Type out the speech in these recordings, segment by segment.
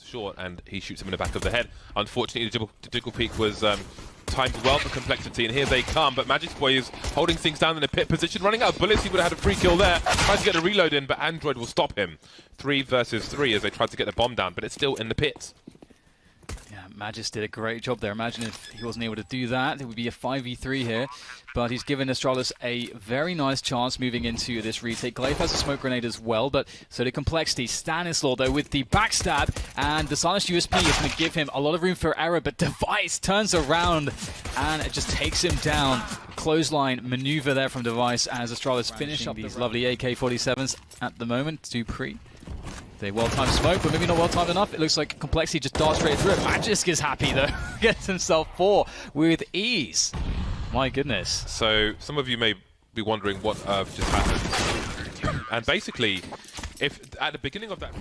short, and he shoots him in the back of the head. Unfortunately, the jiggle peak was timed well for CompLexity, and here they come. But Magic's boy is holding things down in a pit position, running out of bullets. He would have had a free kill there. Tries to get a reload in, but Android will stop him. 3 versus 3 as they try to get the bomb down, but it's still in the pits. Yeah, Magis did a great job there. Imagine if he wasn't able to do that. It would be a 5v3 here. But he's given Astralis a very nice chance moving into this retake. Glaive has a smoke grenade as well, but so did CompLexity. Stanislaw, though, with the backstab, and the silenced USP is going to give him a lot of room for error, but Device turns around, and it just takes him down. Clothesline maneuver there from Device as Astralis finish up these lovely AK-47s at the moment. Dupree. They well-timed smoke, but maybe not well-timed enough. It looks like CompLexity just darts straight through it. Magisk is happy, though. Gets himself 4 with ease. My goodness. So, some of you may be wondering what just happened. And basically, if at the beginning of that...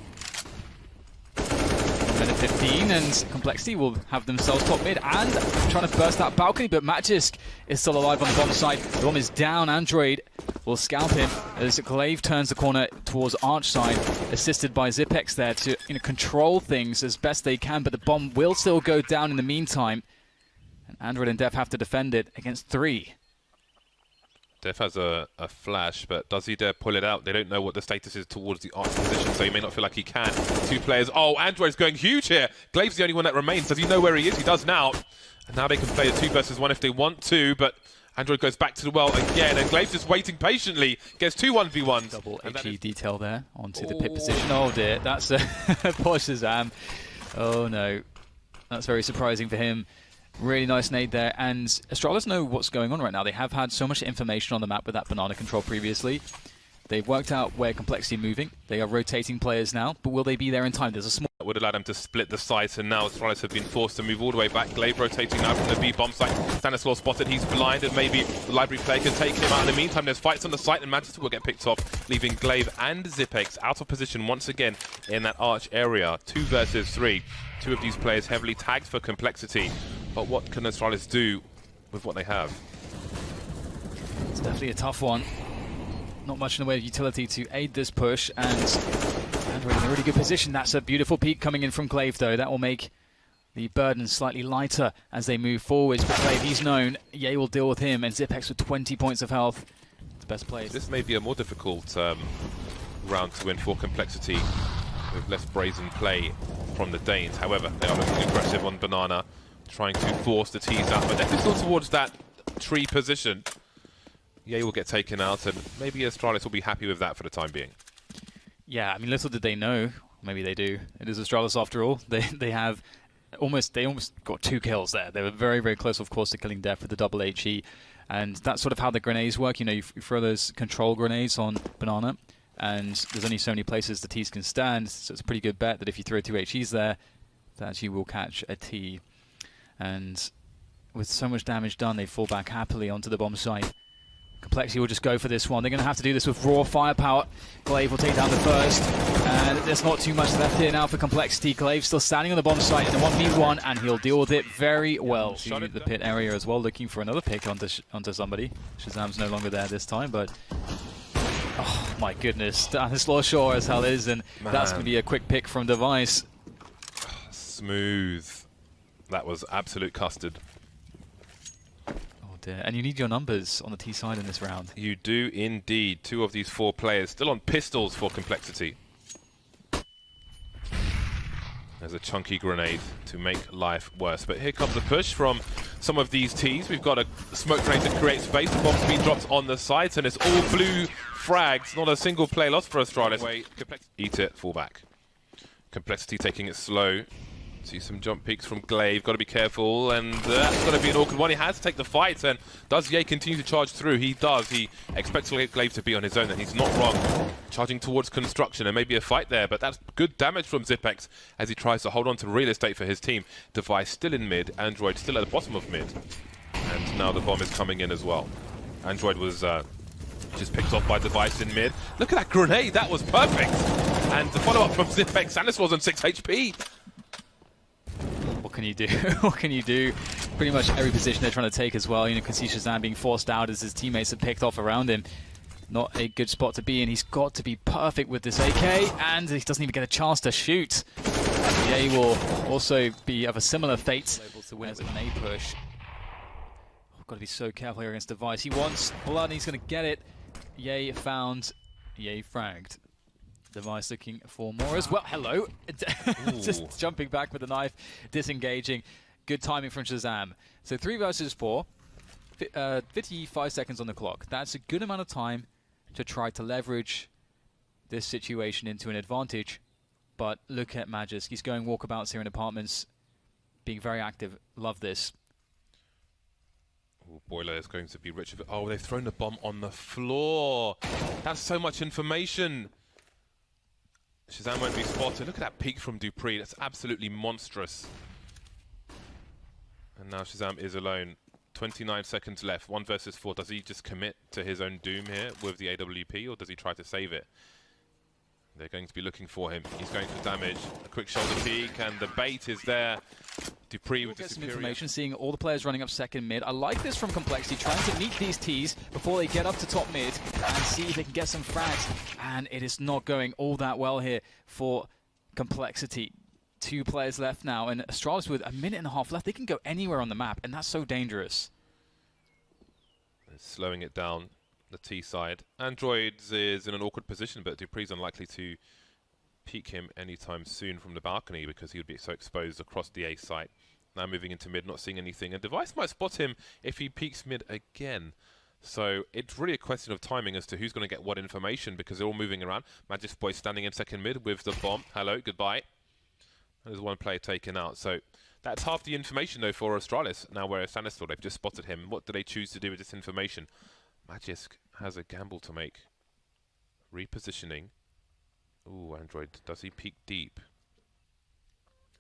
Minute 15, and CompLexity will have themselves top mid and trying to burst that balcony, but Magisk is still alive on the bomb side. The bomb is down. Android will scalp him as Glaive turns the corner towards Arch side, assisted by Zipex there to control things as best they can, but the bomb will still go down in the meantime. And Android and Def have to defend it against 3. Def has a flash, but does he dare pull it out? They don't know what the status is towards the Arch position, so he may not feel like he can. 2 players. Oh, Android's going huge here. Glaive's the only one that remains. Does he know where he is? He does now. And now they can play a 2 versus 1 if they want to, but Android goes back to the well again, and Glaive's just waiting patiently. Gets 2 1v1s. Double HE detail there onto the pit position. Oh dear, that's a poor Shazam. Oh no, that's very surprising for him. Really nice nade there, and Astralis know what's going on right now. They have had so much information on the map with that banana control previously. They've worked out where CompLexity are moving. They are rotating players now, but will they be there in time? There's a small... That would allow them to split the sites, and now Astralis have been forced to move all the way back. Glaive rotating now from the B bomb site. Stanislaw spotted, he's blind, and maybe the library player can take him out. In the meantime, there's fights on the site, and Manchester will get picked off, leaving Glaive and Zipex out of position once again in that Arch area. 2 versus 3. 2 of these players heavily tagged for CompLexity. But what can Astralis do with what they have? It's definitely a tough one. Not much in the way of utility to aid this push, and Android in a really good position. That's a beautiful peek coming in from Glaive, though. That will make the burden slightly lighter as they move forwards. But Glaive, he's known. Ye will deal with him, and Zipex with 20 points of health. It's best played. This may be a more difficult round to win for CompLexity, with less brazen play from the Danes. However, they are looking aggressive on Banana, trying to force the T's out, but they're still towards that tree position. Ye will get taken out, and maybe Astralis will be happy with that for the time being. Yeah, I mean, little did they know. Maybe they do. It is Astralis after all. They almost got 2 kills there. They were very, very close, of course, to killing Def with the double HE, and that's sort of how the grenades work. You know, you throw those control grenades on Banana, and there's only so many places the T's can stand, so it's a pretty good bet that if you throw 2 HEs there, that you will catch a T. And with so much damage done, they fall back happily onto the bomb site. CompLexity will just go for this one. They're going to have to do this with raw firepower. Glaive will take down the first, and there's not too much left here now for CompLexity. Glaive still standing on the bomb site in the 1v1, and he'll deal with it very well. To the pit area as well, looking for another pick onto somebody. Shazam's no longer there this time, but oh my goodness, Stanislaw sure as hell is, and that's going to be a quick pick from Device. Smooth. That was absolute custard. And you need your numbers on the T side in this round. You do indeed. 2 of these 4 players still on pistols for CompLexity. There's a chunky grenade to make life worse. But here comes a push from some of these Ts. We've got a smoke grenade to create space. The bomb's being dropped on the sides, and it's all blue frags. Not a single play lost for Astralis. Eat it, fall back. CompLexity taking it slow. See some jump peaks from Glaive, got to be careful, and that's got to be an awkward one. He has to take the fight, and does Ye continue to charge through? He does. He expects Glaive to be on his own, and he's not wrong. Charging towards construction, and maybe a fight there, but that's good damage from Zipex as he tries to hold on to real estate for his team. Device still in mid, Android still at the bottom of mid, and now the bomb is coming in as well. Android was just picked off by Device in mid. Look at that grenade, that was perfect! And the follow-up from Zipex, and this was on 6 HP. What can you do? What can you do? Pretty much every position they're trying to take as well. You know, can see Shazam being forced out as his teammates have picked off around him. Not a good spot to be in. He's got to be perfect with this AK, and he doesn't even get a chance to shoot. Ye will also be of a similar fate. Able to win as an A push. Oh, got to be so careful here against Device. He wants blood and he's going to get it. Ye found. Ye fragged. Device looking for more as well. Hello. Just jumping back with the knife, disengaging. Good timing from Shazam. So 3 versus 4. 55 seconds on the clock. That's a good amount of time to try to leverage this situation into an advantage. But look at Magisk. He's going walkabouts here in apartments, being very active. Love this. Ooh, Boiler is going to be rich of it. Oh, they've thrown the bomb on the floor. That's so much information. Shazam won't be spotted. Look at that peek from Dupree. That's absolutely monstrous. And now Shazam is alone. 29 seconds left. 1 versus 4. Does he just commit to his own doom here with the AWP, or does he try to save it? They're going to be looking for him. He's going for damage. A quick shoulder peek, and the bait is there. Dupree with the some information, seeing all the players running up second mid. I like this from CompLexity, trying to meet these Ts before they get up to top mid and see if they can get some frags. And it is not going all that well here for CompLexity. 2 players left now, and Astralis with a minute and a half left. They can go anywhere on the map, and that's so dangerous. Slowing it down, the T side. Androids is in an awkward position, but Dupree's unlikely to peek him anytime soon from the balcony because he would be so exposed across the A site. Now moving into mid, not seeing anything. And Device might spot him if he peeks mid again. So it's really a question of timing as to who's going to get what information because they're all moving around. Magisk Boy standing in second mid with the bomb. Hello, goodbye. There's 1 player taken out. So that's half the information, though, for Astralis. Now, where Stanislaw, they've just spotted him. What do they choose to do with this information? Magisk has a gamble to make. Repositioning. Ooh, Android. Does he peek deep?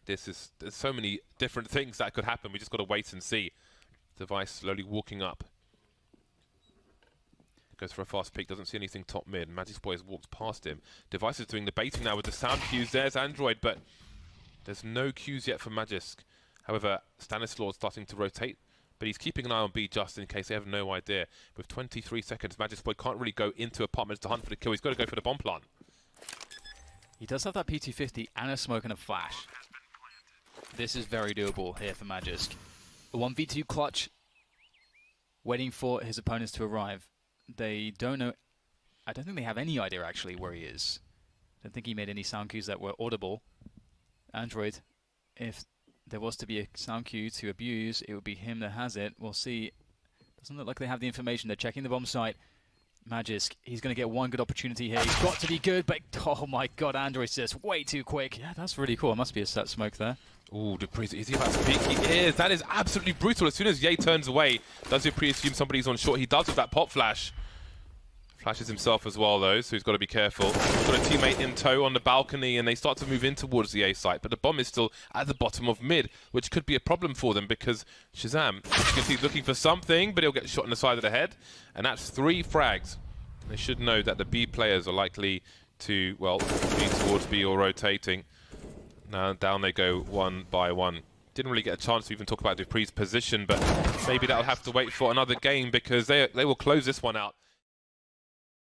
There's so many different things that could happen. We just got to wait and see. Device slowly walking up. Goes for a fast peek. Doesn't see anything top mid. Magisk Boy has walked past him. Device is doing the baiting now with the sound cues. There's Android, but there's no cues yet for Magisk. However, Stanislaw is starting to rotate, but he's keeping an eye on B just in case. They have no idea. With 23 seconds, Magisk Boy can't really go into apartments to hunt for the kill. He's got to go for the bomb plant. He does have that P250 and a smoke and a flash. This is very doable here for Magisk. A 1v2 clutch, waiting for his opponents to arrive. They don't know. I don't think they have any idea actually where he is. I don't think he made any sound cues that were audible. Android, if there was to be a sound cue to abuse, it would be him that has it. We'll see. Doesn't look like they have the information. They're checking the bomb site. Magisk, he's going to get 1 good opportunity here. He's got to be good, but oh my god, Android's just way too quick. Yeah, that's really cool. It must be a set smoke there. Ooh, Dupree, is he about to peek? He is. That is absolutely brutal. As soon as Ye turns away, does Dupree assume somebody's on short? He does with that pop flash. Flashes himself as well, though, so he's got to be careful. He's got a teammate in tow on the balcony, and they start to move in towards the A site, but the bomb is still at the bottom of mid, which could be a problem for them because Shazam, as you can see, he's looking for something, but he'll get shot in the side of the head, and that's 3 frags. They should know that the B players are likely to, well, be towards B or rotating. Now down they go 1 by 1. Didn't really get a chance to even talk about Dupree's position, but maybe that'll have to wait for another game because they will close this one out.